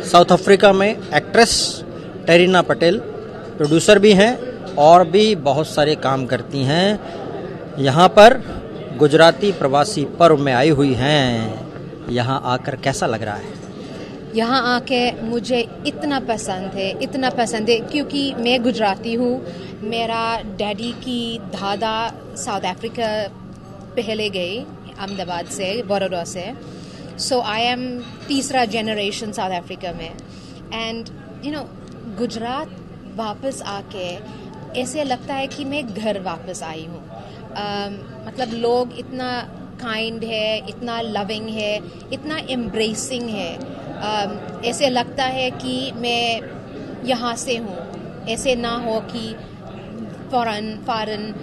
South Africa में actress टेरिना Patel producer भी हैं और भी बहुत सारे काम करती हैं। यहाँ पर गुजराती प्रवासी पर्व में आई हुई हैं। यहाँ आकर कैसा लग रहा है? यहाँ आके मुझे इतना पसंद है क्योंकि मैं गुजराती हूँ। मेरा डैडी की दादा साउथ अफ्रीका पहले गए अहमदाबाद से, बड़ौदा से। सो आई एम तीसरा जनरेशन साउथ अफ्रीका में। एंड गुजरात वापस आके ऐसे लगता है कि मैं घर वापस आई हूँ। मतलब लोग इतना काइंड है, इतना लविंग है, इतना एम्ब्रेसिंग है। ऐसे लगता है कि मैं यहाँ से हूँ, ऐसे ना हो कि फॉरेन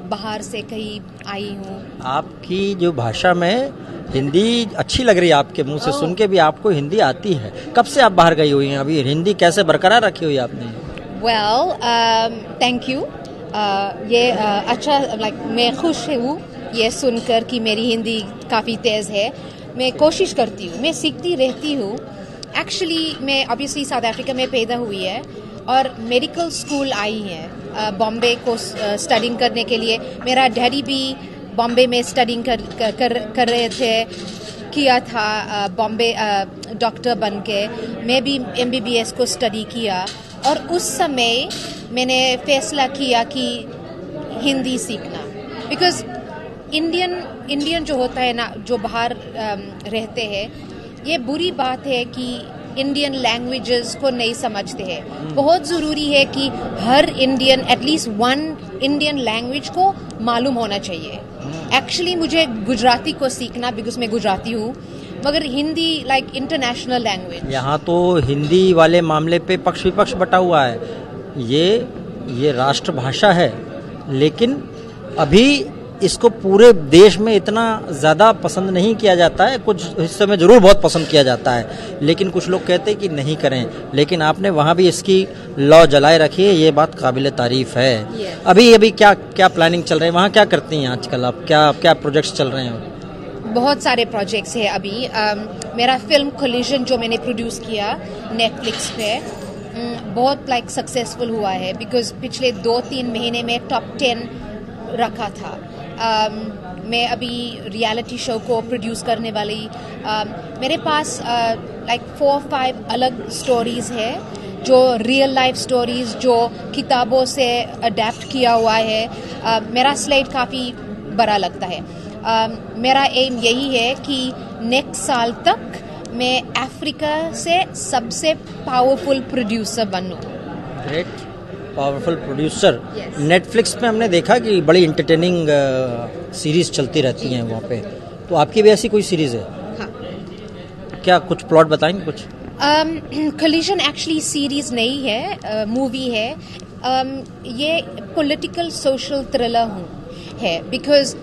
बाहर से कहीं आई हूँ। आपकी जो भाषा में हिंदी अच्छी लग रही है, आपके मुंह से सुन के भी आपको हिंदी आती है। कब से आप बाहर गई हुई हैं? अभी हिंदी कैसे बरकरार रखी हुई है आपने? Well, thank you. ये अच्छा, मैं खुश हूँ ये सुनकर कि मेरी हिंदी काफ़ी तेज़ है। मैं कोशिश करती हूँ, मैं सीखती रहती हूँ। एक्चुअली मैं ऑब्वियसली साउथ अफ्रीका में पैदा हुई है और मेडिकल स्कूल आई है बॉम्बे को स्टडिंग करने के लिए। मेरा डैडी भी बॉम्बे में स्टडिंग कर रहे थे, किया था बॉम्बे डॉक्टर बन के। मैं भी MBBS को स्टडी किया और उस समय मैंने फैसला किया कि हिंदी सीखना। बिकॉज इंडियन जो होता है ना, जो बाहर रहते हैं, ये बुरी बात है कि इंडियन लैंग्वेजेस को नहीं समझते हैं। बहुत ज़रूरी है कि हर Indian at least one Indian language को मालूम होना चाहिए। एक्चुअली मुझे गुजराती को सीखना, बिकॉज मैं गुजराती हूँ, मगर हिंदी लाइक इंटरनेशनल लैंग्वेज। यहाँ तो हिंदी वाले मामले पे पक्ष विपक्ष बटा हुआ है। ये राष्ट्रभाषा है, लेकिन अभी इसको पूरे देश में इतना ज़्यादा पसंद नहीं किया जाता है। कुछ हिस्से में ज़रूर बहुत पसंद किया जाता है, लेकिन कुछ लोग कहते हैं कि नहीं करें। लेकिन आपने वहाँ भी इसकी लौ जलाए रखी है, ये बात काबिल तारीफ है। अभी क्या प्लानिंग चल रही है? वहाँ क्या करती हैं आजकल आप? क्या प्रोजेक्ट्स चल रहे हैं? बहुत सारे प्रोजेक्ट्स हैं अभी। मेरा फिल्म कोलिजन जो मैंने प्रोड्यूस किया नेटफ्लिक्स पे, बहुत सक्सेसफुल हुआ है। बिकॉज पिछले 2-3 महीने में टॉप 10 रखा था। मैं अभी रियलिटी शो को प्रोड्यूस करने वाली। मेरे पास 4-5 अलग स्टोरीज है, जो रियल लाइफ स्टोरीज जो किताबों से अडेप्ट किया हुआ है। मेरा स्लेट काफ़ी बड़ा लगता है। मेरा एम यही है कि नेक्स्ट साल तक मैं अफ्रीका से सबसे पावरफुल प्रोड्यूसर बनूं। Great, powerful producer. नेटफ्लिक्स पे हमने देखा कि बड़ी इंटरटेनिंग सीरीज चलती रहती हैं वहाँ पे, तो आपकी भी ऐसी कोई सीरीज है? हाँ। क्या कुछ प्लॉट बताएंगे कुछ? कोलिजन एक्चुअली सीरीज नहीं है, मूवी है। ये पॉलिटिकल सोशल थ्रिलर है। बिकॉज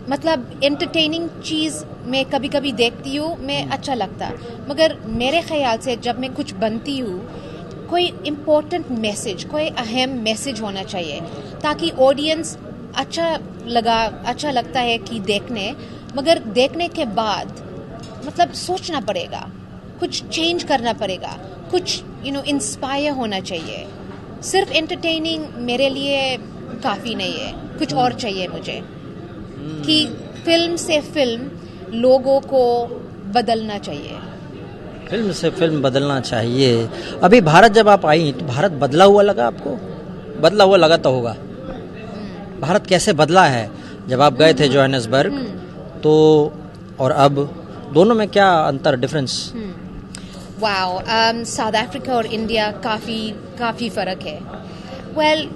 मतलब एंटरटेनिंग चीज़ मैं कभी कभी देखती हूँ, मैं अच्छा लगता, मगर मेरे ख्याल से जब मैं कुछ बनती हूँ, कोई इम्पोर्टेंट मैसेज, कोई अहम मैसेज होना चाहिए, ताकि ऑडियंस अच्छा लगता है कि देखने, मगर देखने के बाद मतलब सोचना पड़ेगा, कुछ चेंज करना पड़ेगा, कुछ इंस्पायर होना चाहिए। सिर्फ एंटरटेनिंग मेरे लिए काफ़ी नहीं है, कुछ और चाहिए मुझे, कि फिल्म से फिल्म लोगों को बदलना चाहिए। फिल्म से फिल्म बदलना चाहिए। अभी भारत जब आप आई तो भारत बदला हुआ लगा आपको? बदला हुआ लगा तो होगा। भारत कैसे बदला है? जब आप गए थे जोहानिसबर्ग, तो और अब दोनों में क्या अंतर, डिफरेंस? वाओ, साउथ अफ्रीका और इंडिया काफ़ी फ़र्क है। वेल,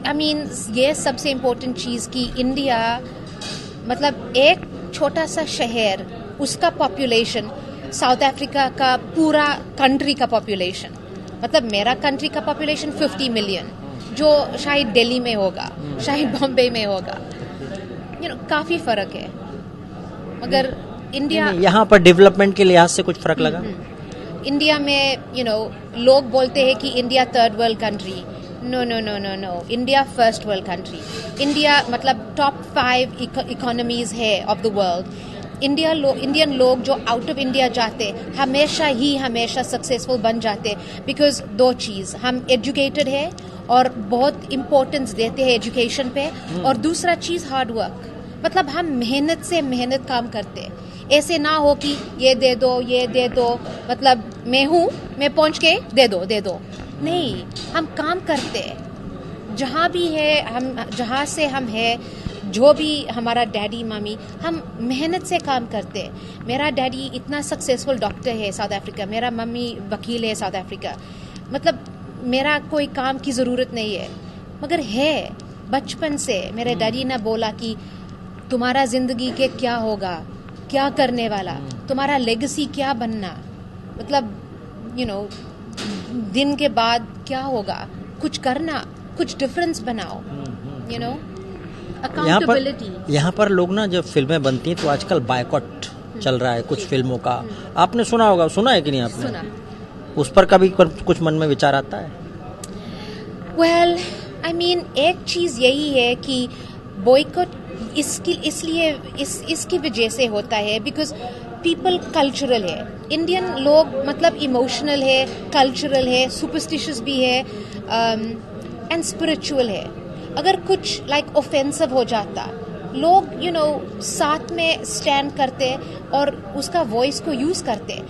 आई मीन ये सबसे इम्पोर्टेंट चीज़ कि इंडिया मतलब एक छोटा सा शहर, उसका पॉपुलेशन साउथ अफ्रीका का पूरा कंट्री का पॉपुलेशन। मतलब मेरा कंट्री का पॉपुलेशन 50 मिलियन, जो शायद दिल्ली में होगा, शायद बॉम्बे में होगा। काफ़ी फ़र्क है। मगर इंडिया, यहाँ पर डेवलपमेंट के लिहाज से कुछ फ़र्क लगा? इंडिया में लोग बोलते हैं कि India third world country. No, India first world country. India मतलब टॉप 5 इकोनॉमीज है ऑफ द वर्ल्ड। इंडियन लोग जो आउट ऑफ इंडिया जाते हमेशा सक्सेसफुल बन जाते, बिकॉज दो चीज़, हम एजुकेटेड है और बहुत इम्पोर्टेंस देते हैं एजुकेशन पे, और दूसरा चीज़ हार्ड वर्क, मतलब हम मेहनत काम करते। ऐसे ना हो कि ये दे दो, मतलब मैं पहुंच के दे दो, नहीं, हम काम करते। जहाँ भी है हम, जहाँ से हम है, जो भी हमारा डैडी मम्मी, हम मेहनत से काम करते। मेरा डैडी इतना सक्सेसफुल डॉक्टर है साउथ अफ्रीका, मेरा मम्मी वकील है साउथ अफ्रीका, मतलब मेरा कोई काम की ज़रूरत नहीं है, मगर है बचपन से मेरे डैडी ने बोला कि तुम्हारा ज़िंदगी के क्या होगा, क्या करने वाला, तुम्हारा लेगेसी क्या बनना, मतलब दिन के बाद क्या होगा, कुछ करना, कुछ डिफरेंस बनाओ, अकाउंटेबिलिटी। यहाँ पर लोग ना जब फिल्में बनती हैं तो आजकल बायकॉट चल रहा है कुछ फिल्मों का, आपने सुना है कि नहीं आपने? सुना। उस पर कभी कुछ मन में विचार आता है? वेल, एक चीज़ यही है कि बॉयकॉट इसकी वजह से होता है बिकॉज पीपल कल्चरल है, इंडियन लोग मतलब इमोशनल है, कल्चरल है, सुपरस्टिशियस भी है एंड स्पिरिचुअल है। अगर कुछ ऑफेंसिव हो जाता, लोग साथ में स्टैंड करते और उसका वॉइस को यूज़ करते।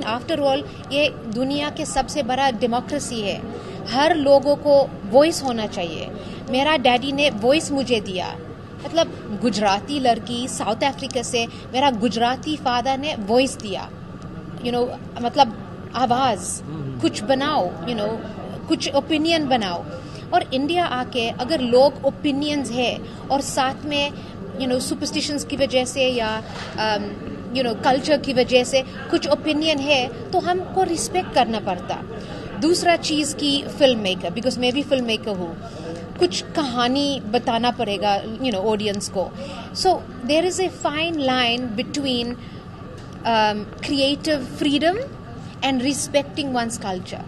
आफ्टर ऑल ये दुनिया के सबसे बड़ा डेमोक्रेसी है, हर लोगों को वॉइस होना चाहिए। मेरा डैडी ने वॉइस मुझे दिया, मतलब गुजराती लड़की साउथ अफ्रीका से, मेरा गुजराती फादर ने वॉइस दिया, मतलब आवाज़, कुछ बनाओ, कुछ ओपिनियन बनाओ। और इंडिया आके अगर लोग ओपिनियंस है और साथ में सुपरस्टिशंस की वजह से या कल्चर की वजह से कुछ ओपिनियन है तो हमको रिस्पेक्ट करना पड़ता। दूसरा चीज़ की फिल्म मेकर, बिकॉज मैं भी फिल्म मेकर हूँ, कुछ कहानी बताना पड़ेगा ऑडियंस को। So there is a fine line between creative freedom and respecting one's culture.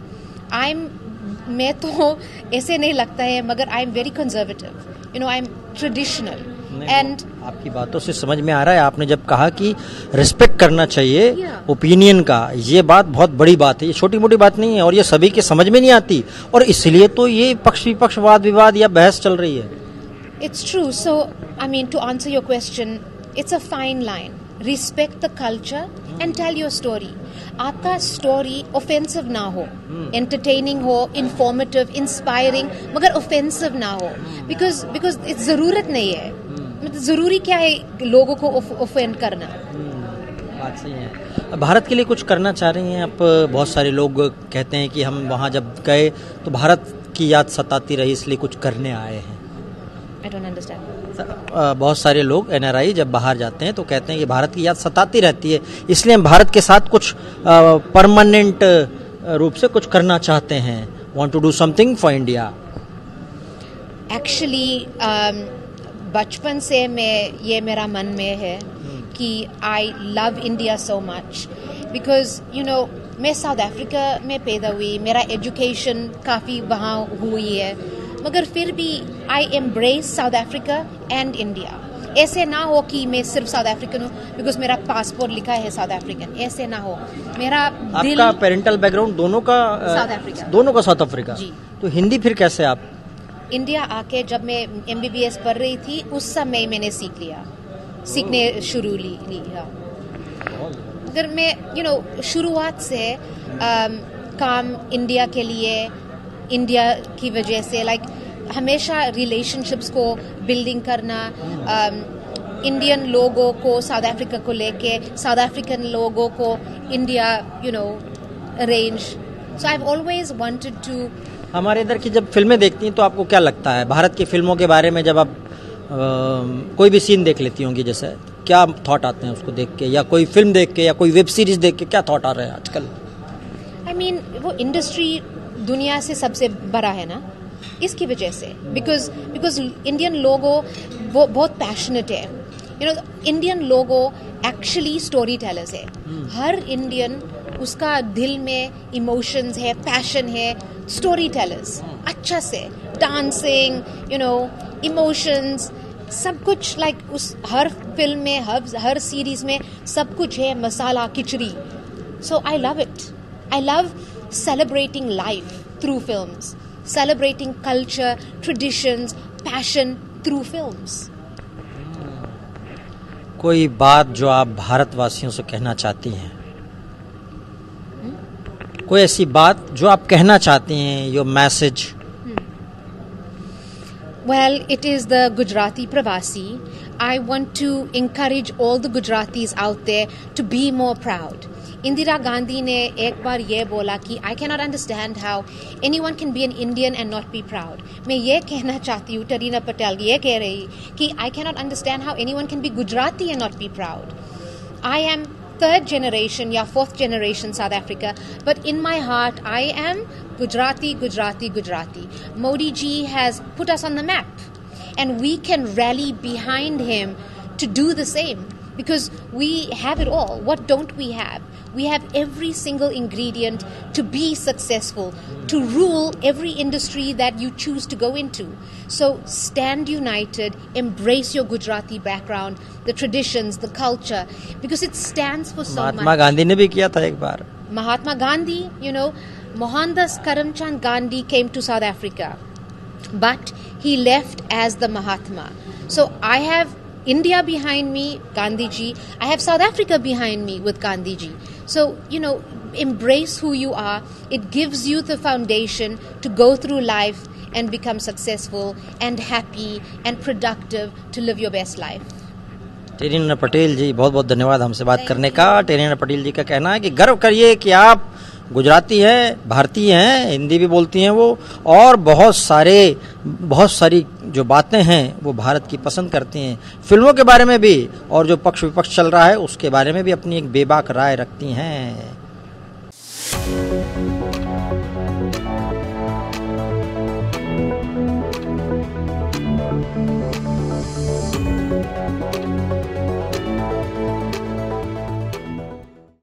मैं तो ऐसे नहीं लगता है, मगर I am very conservative, I am traditional. And आपकी बातों से समझ में आ रहा है, आपने जब कहा कि रिस्पेक्ट करना चाहिए ओपिनियन का, ये बात बहुत बड़ी बात है, ये छोटी मोटी बात नहीं है और ये सभी के समझ में नहीं आती, और इसलिए तो ये पक्ष विपक्ष वाद विवाद या बहस चल रही है। It's true. So to answer your question, it's a fine line, respect the culture and tell your story. आपका स्टोरी ऑफेंसिव ना हो, एंटरटेनिंग हो, इंफॉर्मेटिव, इंस्पायरिंग, मगर ऑफेंसिव ना हो, बिकॉज इट्स ज़रूरत नहीं है, मतलब ज़रूरी क्या है लोगों को ऑफेंड करना। बात सही है। भारत के लिए कुछ करना चाह रही हैं आप? बहुत सारे लोग कहते हैं कि हम वहाँ जब गए तो भारत की याद सताती रही, इसलिए कुछ करने आए हैं। I don't understand. बहुत सारे लोग NRI जब बाहर जाते हैं तो कहते हैं कि भारत की याद सताती रहती है, इसलिए हम भारत के साथ कुछ परमानेंट रूप से कुछ करना चाहते हैं, want to do something for India. Actually, बचपन से ये मेरा मन में है कि I love India so much because मैं साउथ अफ्रीका में पैदा हुई, मेरा एजुकेशन काफ़ी वहाँ हुई है, मगर फिर भी I embrace South Africa and India. ऐसे ना हो कि मैं सिर्फ साउथ अफ्रीकन हूँ बिकॉज मेरा पासपोर्ट लिखा है साउथ अफ्रीकन, ऐसे ना हो। मेरा दिल, आपका पेरेंटल बैकग्राउंड दोनों का साउथ अफ्रीका जी। तो हिंदी फिर कैसे आप? इंडिया आके जब मैं MBBS पढ़ रही थी उस समय मैंने सीखने शुरू ली। अगर मैं शुरुआत से काम इंडिया के लिए, इंडिया की वजह से हमेशा रिलेशनशिप्स को बिल्डिंग करना, इंडियन लोगों को साउथ अफ्रीका को लेके, साउथ अफ्रीकन लोगों को India arrange. So I have always wanted to. हमारे इधर की जब फिल्में देखती हैं तो आपको क्या लगता है भारत की फिल्मों के बारे में? जब आप कोई भी सीन देख लेती होंगी, जैसे क्या थॉट आते हैं उसको देख के, या कोई फिल्म देख के या कोई वेब सीरीज देख के क्या थॉट आ रहे हैं आजकल? वो इंडस्ट्री दुनिया से सबसे बड़ा है ना, इसकी वजह से, बिकॉज इंडियन लोगों वो बहुत पैशनेट है। इंडियन लोगों एक्चुअली स्टोरी टेलर्स है। हर इंडियन उसका दिल में इमोशंस है, पैशन है, स्टोरी टेलर्स अच्छा से, डांसिंग, इमोशंस, सब कुछ लाइक उस हर फिल्म में हर सीरीज में सब कुछ है मसाला खिचड़ी. So I love it. I love celebrating life through films, celebrating culture, traditions, passion through films. कोई बात जो आप भारतवासियों से कहना चाहती हैं, कोई ऐसी बात जो आप कहना चाहती हैं, your message? Well, it is the Gujarati Pravasi. I want to encourage all the Gujaratis out there to be more proud. Indira Gandhi ने एक बार ये बोला कि I cannot understand how anyone can be an Indian and not be proud. मैं ये कहना चाहती हूँ, टरीना पटेल ये कह रही कि I cannot understand how anyone can be Gujarati and not be proud. I am third generation या fourth generation South Africa, but in my heart I am Gujarati, Gujarati, Gujarati. Modi ji has put us on the map, and we can rally behind him to do the same because we have it all. What don't we have? We have every single ingredient to be successful, to rule every industry that you choose to go into. So stand united, embrace your Gujarati background, the traditions, the culture, because it stands for so much. Mahatma Gandhi ने भी किया था एक बार. Mahatma Gandhi, Mohandas Karamchand Gandhi came to South Africa, but he left as the Mahatma. So I have India behind me, Gandhi ji. I have South Africa behind me with Gandhi ji. So, embrace who you are. It gives you the foundation to go through life and become successful and happy and productive to live your best life. टेरीना Patel जी, बहुत बहुत धन्यवाद हमसे बात करने का. टेरीना पटेल जी का कहना है कि गर्व करिए कि आप गुजराती हैं, भारतीय हैं, हिंदी भी बोलती हैं वो, और बहुत सारी जो बातें हैं वो भारत की पसंद करती हैं. फिल्मों के बारे में भी और जो पक्ष विपक्ष चल रहा है उसके बारे में भी अपनी एक बेबाक राय रखती हैं.